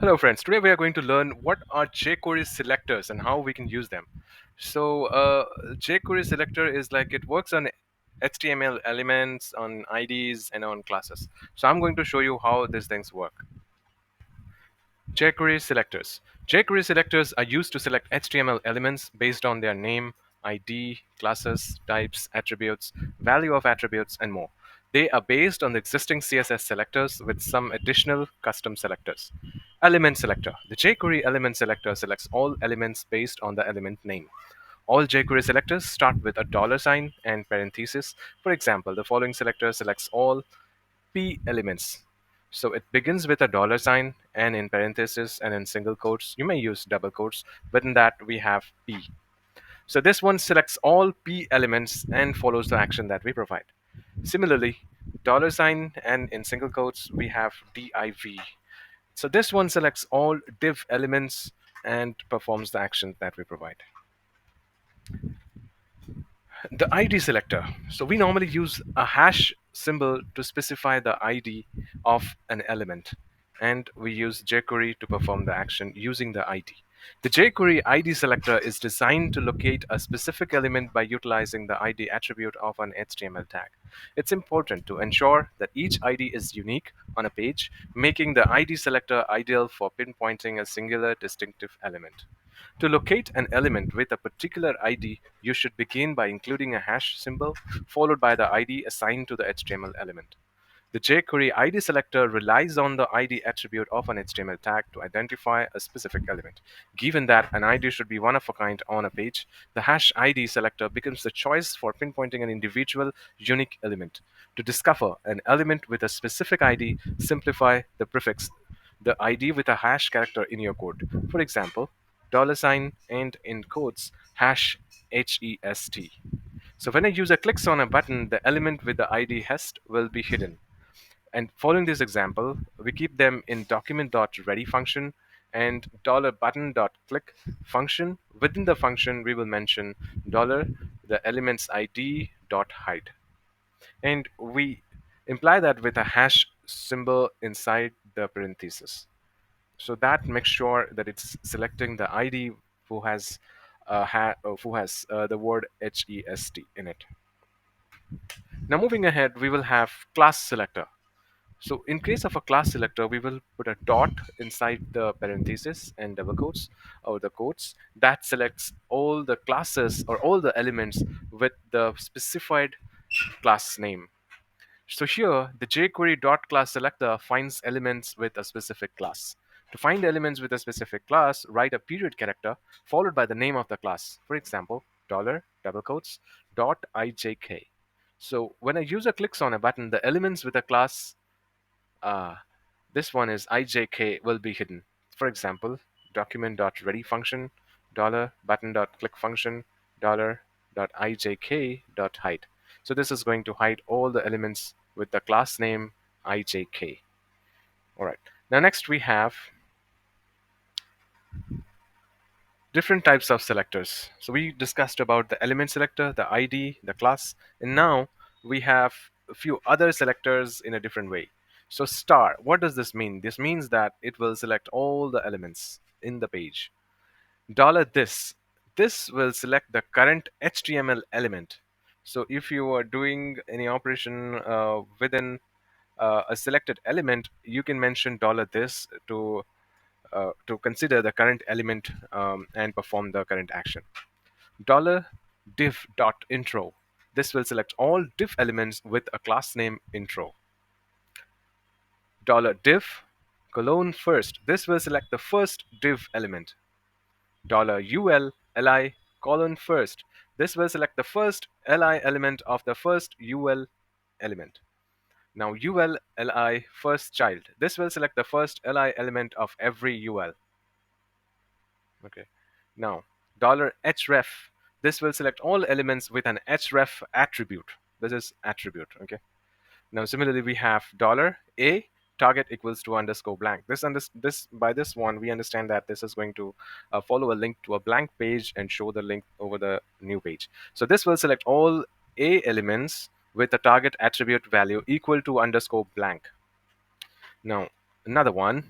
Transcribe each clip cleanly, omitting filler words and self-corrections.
Hello friends, today we are going to learn what are Jquery selectors and how we can use them. Jquery selector is like it works on HTML elements, on IDs and on classes. So I'm going to show you how these things work. Jquery selectors. Jquery selectors are used to select HTML elements based on their name, ID, classes, types, attributes, value of attributes, and more. They are based on the existing CSS selectors with some additional custom selectors. Element selector. The jQuery element selector selects all elements based on the element name. All jQuery selectors start with a dollar sign and parenthesis. For example, the following selector selects all P elements. So it begins with a dollar sign and in parentheses and in single quotes. You may use double quotes, but in that we have P. So this one selects all P elements and follows the action that we provide. Similarly, dollar sign and in single quotes we have div. So this one selects all div elements and performs the action that we provide. The ID selector. So we normally use a hash symbol to specify the ID of an element. And we use jQuery to perform the action using the ID. The jQuery ID selector is designed to locate a specific element by utilizing the ID attribute of an HTML tag. It's important to ensure that each ID is unique on a page, making the ID selector ideal for pinpointing a singular distinctive element. To locate an element with a particular ID, you should begin by including a hash symbol followed by the ID assigned to the HTML element. The jQuery ID selector relies on the ID attribute of an HTML tag to identify a specific element. Given that an ID should be one of a kind on a page, the hash ID selector becomes the choice for pinpointing an individual unique element. To discover an element with a specific ID, simplify the prefix the ID with a hash character in your code. For example, dollar sign and in quotes hash HEST. So when a user clicks on a button, the element with the ID HEST will be hidden. And following this example, we keep them in document.ready function and $button.click function. Within the function, we will mention dollar the element's ID dot hide. And we imply that with a hash symbol inside the parenthesis. So that makes sure that it's selecting the ID who has the word HEST in it. Now moving ahead, we will have class selector. So in case of a class selector, we will put a dot inside the parenthesis and double quotes or the quotes that selects all the classes or all the elements with the specified class name. So here, the jQuery dot class selector finds elements with a specific class. To find elements with a specific class, write a period character followed by the name of the class. For example, dollar double quotes dot ijk. So when a user clicks on a button, the elements with a class uh, this one is ijk will be hidden. For example, document.ready function, $button.click function, $ijk.hide. So this is going to hide all the elements with the class name ijk. All right. Now next we have different types of selectors. So we discussed about the element selector, the ID, the class, and now we have a few other selectors in a different way. So star, what does this mean? This means that it will select all the elements in the page. This will select the current HTML element. So if you are doing any operation within a selected element, you can mention $this to consider the current element and perform the current action. Dollar div dot intro. This will select all div elements with a class name intro. Dollar div colon first. This will select the first div element. Dollar ul li colon first. This will select the first li element of the first ul element. Now ul li first child. This will select the first li element of every ul. Okay. Now, $href. This will select all elements with an href attribute. This is attribute. Okay. Now, similarly, we have $a target equals to underscore blank. This by this one we understand that this is going to follow a link to a blank page and show the link over the new page. So this will select all a elements with a target attribute value equal to underscore blank. Now, Another one,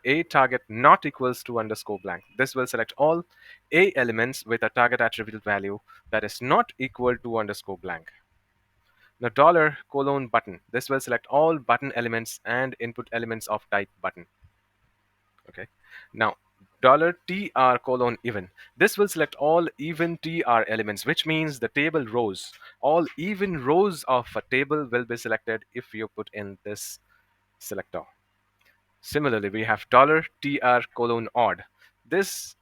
$A target not equals to underscore blank. This will select all A elements with a target attribute value that is not equal to underscore blank. Now $colon button. This will select all button elements and input elements of type button. Okay. Now $tr colon even. This will select all even tr elements, which means the table rows. All even rows of a table will be selected if you put in this selector. Similarly, we have $tr colon odd. This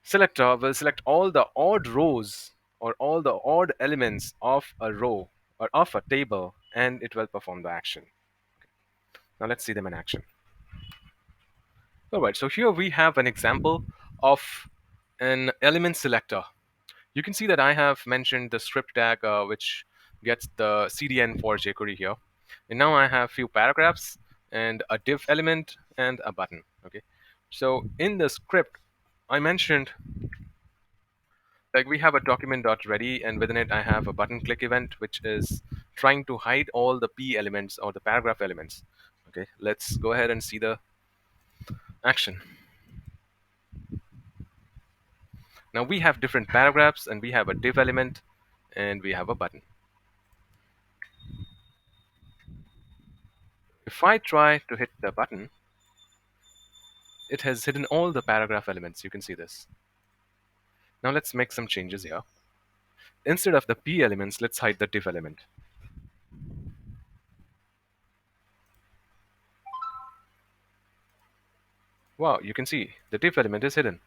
selector will select all the odd rows or all the odd elements of a row or of a table, and it will perform the action. Now let's see them in action. All right, so here we have an example of an element selector. You can see that I have mentioned the script tag which gets the CDN for jQuery here. And now I have few paragraphs and a div element and a button. Okay, so in the script, I mentioned like we have a document.ready, and within it I have a button click event which is trying to hide all the p elements or the paragraph elements. Okay, let's go ahead and see the action. Now we have different paragraphs and we have a div element and we have a button. If I try to hit the button, it has hidden all the paragraph elements. You can see this. Now let's make some changes here. Instead of the p elements, let's hide the div element. Wow, you can see the div element is hidden.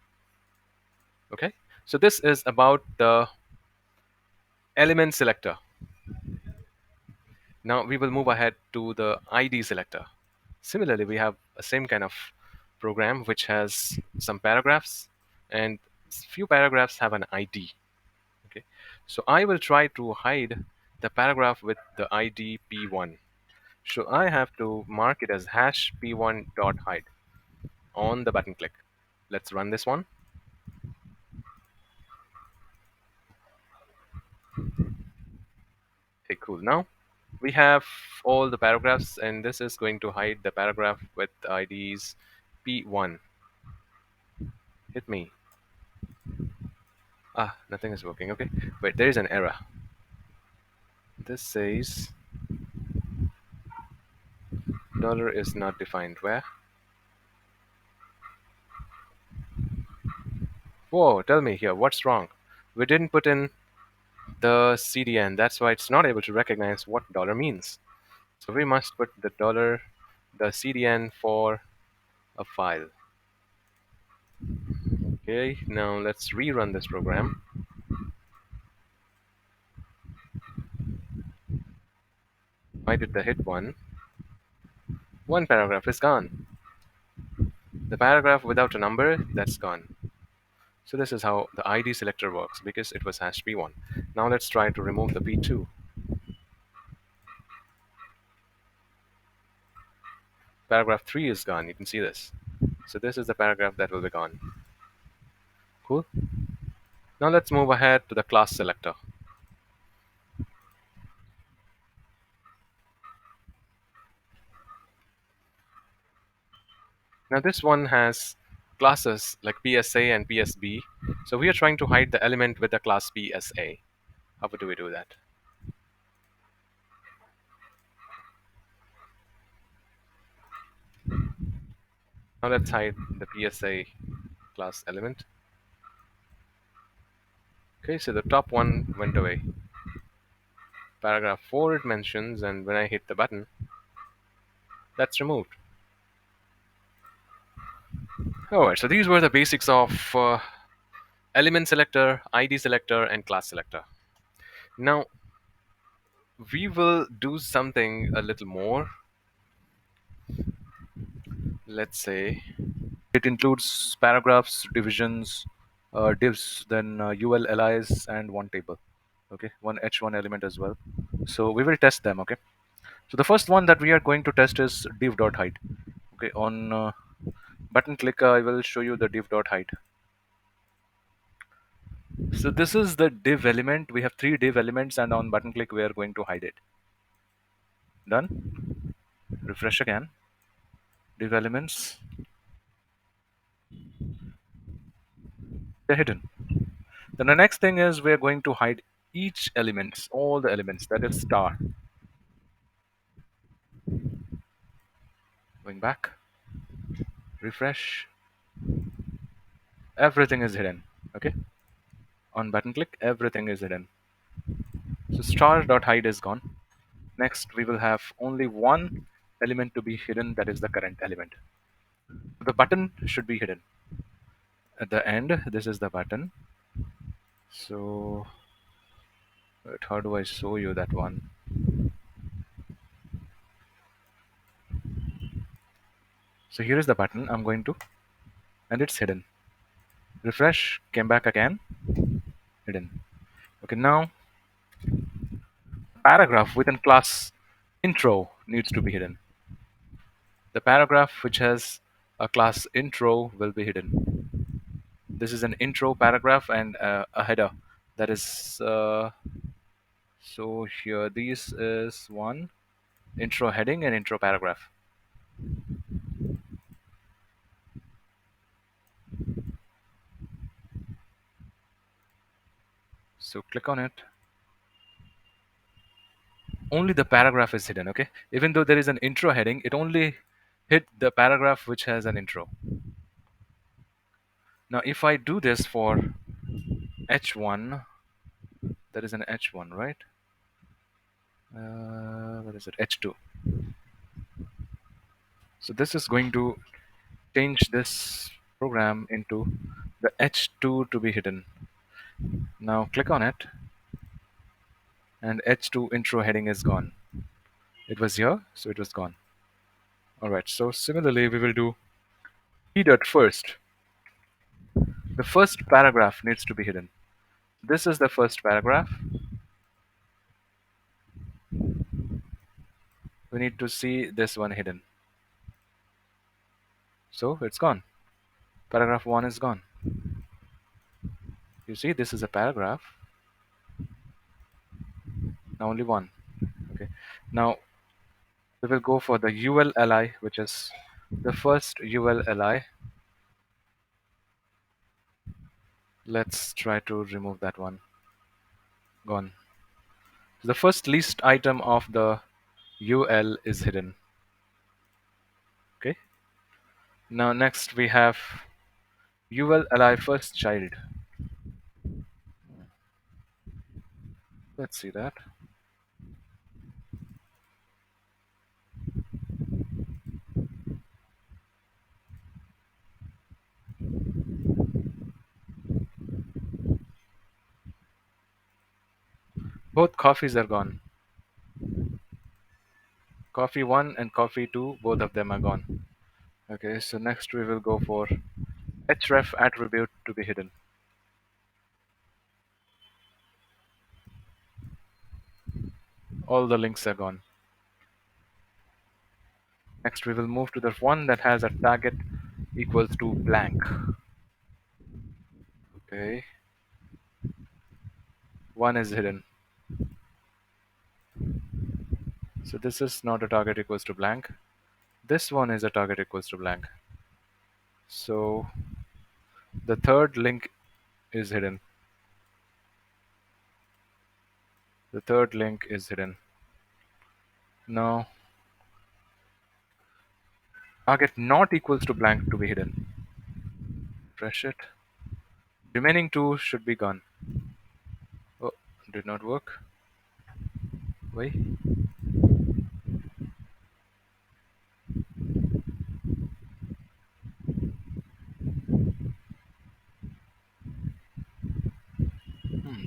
Okay, so this is about the element selector. Now we will move ahead to the ID selector. Similarly, we have a same kind of program which has some paragraphs and few paragraphs have an ID. Okay, so I will try to hide the paragraph with the ID p1. So I have to mark it as hash p1 dot hide on the button click. Let's run this one. Okay, cool. Now we have all the paragraphs, and this is going to hide the paragraph with IDs p1. Hit me. Ah, nothing is working. Okay, wait, there is an error. This says dollar is not defined. Where? Whoa, tell me here, what's wrong? We didn't put in the CDN. That's why it's not able to recognize what dollar means. So we must put the dollar, the CDN for a file. Okay, now let's rerun this program. I did the hit one. One paragraph is gone. The paragraph without a number, that's gone. So this is how the ID selector works because it was hash p1. Now let's try to remove the p2. Paragraph 3 is gone. You can see this. So this is the paragraph that will be gone. Cool. Now let's move ahead to the class selector. Now this one has classes like PSA and PSB. So we are trying to hide the element with the class PSA. How do we do that? Now let's hide the PSA class element. Okay, so the top one went away. Paragraph 4 it mentions, and when I hit the button, that's removed. Alright, so these were the basics of element selector, ID selector, and class selector. Now we will do something a little more. Let's say It includes paragraphs, divisions, divs, then UL, LIs, and one table. Okay, one H1 element as well. So we will test them. Okay. So the first one that we are going to test is div.height. Okay, on button click, I will show you the div.height. So this is the div element. We have three div elements, and on button click, we are going to hide it. Done. Refresh again. div elements, they're hidden. Then the next thing is we're going to hide each elements, all the elements, that is star. Going back, refresh, everything is hidden. Okay, on button click, everything is hidden. So star.hide is gone. Next, we will have only one element to be hidden, that is the current element. The button should be hidden. At the end, this is the button. So, wait, how do I show you that one? So here is the button. I'm going to, and it's hidden. Refresh, came back again, hidden. Okay, now paragraph within class intro needs to be hidden. The paragraph which has a class intro will be hidden. This is an intro paragraph and a header. That is so here. This is one intro heading and intro paragraph. So click on it. Only the paragraph is hidden. Okay, even though there is an intro heading, it only hit the paragraph which has an intro. Now, if I do this for h1, there is an h1, right? What is it? H2. So this is going to change this program into the h2 to be hidden. Now click on it, and h2 intro heading is gone. It was here, so it was gone. All right. So similarly, we will do p dot first. The first paragraph needs to be hidden. This is the first paragraph. We need to see this one hidden. So it's gone. Paragraph 1 is gone. You see, this is a paragraph. Now only one. Okay. Now we will go for the ULLI, which is the first ULLI. Let's try to remove that one. Gone. The first least item of the UL is hidden. Okay. Now next we have ULLI first child. Let's see that. Both coffees are gone. Coffee 1 and coffee 2, both of them are gone. Okay, so next we will go for href attribute to be hidden. All the links are gone. Next we will move to the one that has a target equals to blank. Okay, one is hidden. So this is not a target equals to blank. This one is a target equals to blank. So the third link is hidden. The third link is hidden. Now target not equals to blank to be hidden. Refresh it. Remaining two should be gone. Oh, did not work. Wait.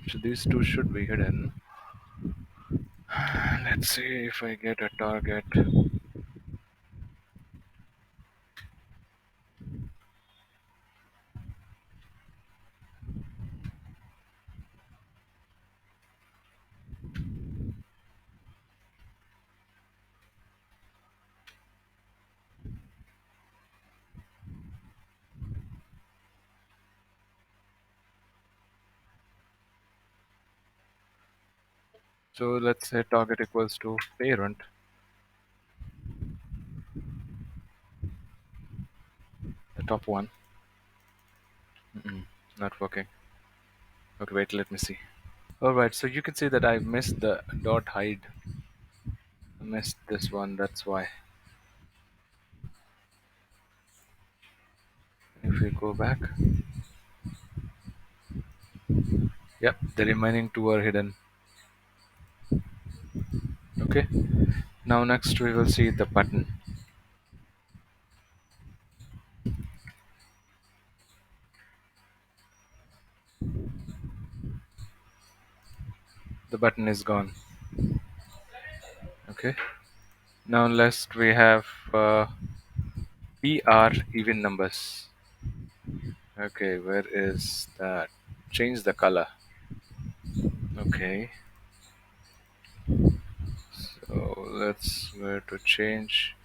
So these two should be hidden. Let's see if I get a target. So let's say target equals to parent. The top one. Mm-mm, not working. Okay, wait, let me see. Alright, so you can see that I missed the dot hide. I missed this one, that's why. If we go back, yep, the remaining two are hidden. Okay, now next we will see the button. The button is gone. Okay, now last we have PR even numbers. Okay, where is that? Change the color. Okay, so let's where to change.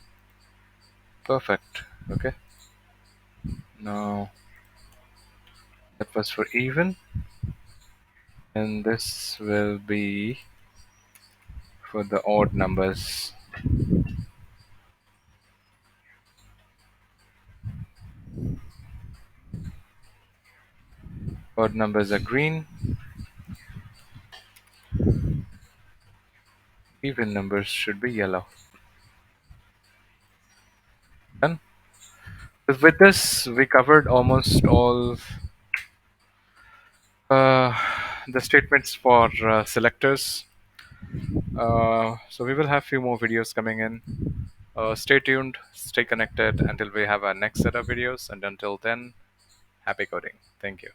Perfect. Okay, now that was for even, and this will be for the odd numbers. Odd numbers are green, even numbers should be yellow. Done. With this, we covered almost all uh, the statements for selectors. So we will have few more videos coming in. Stay tuned, stay connected until we have our next set of videos, and until then, happy coding. Thank you.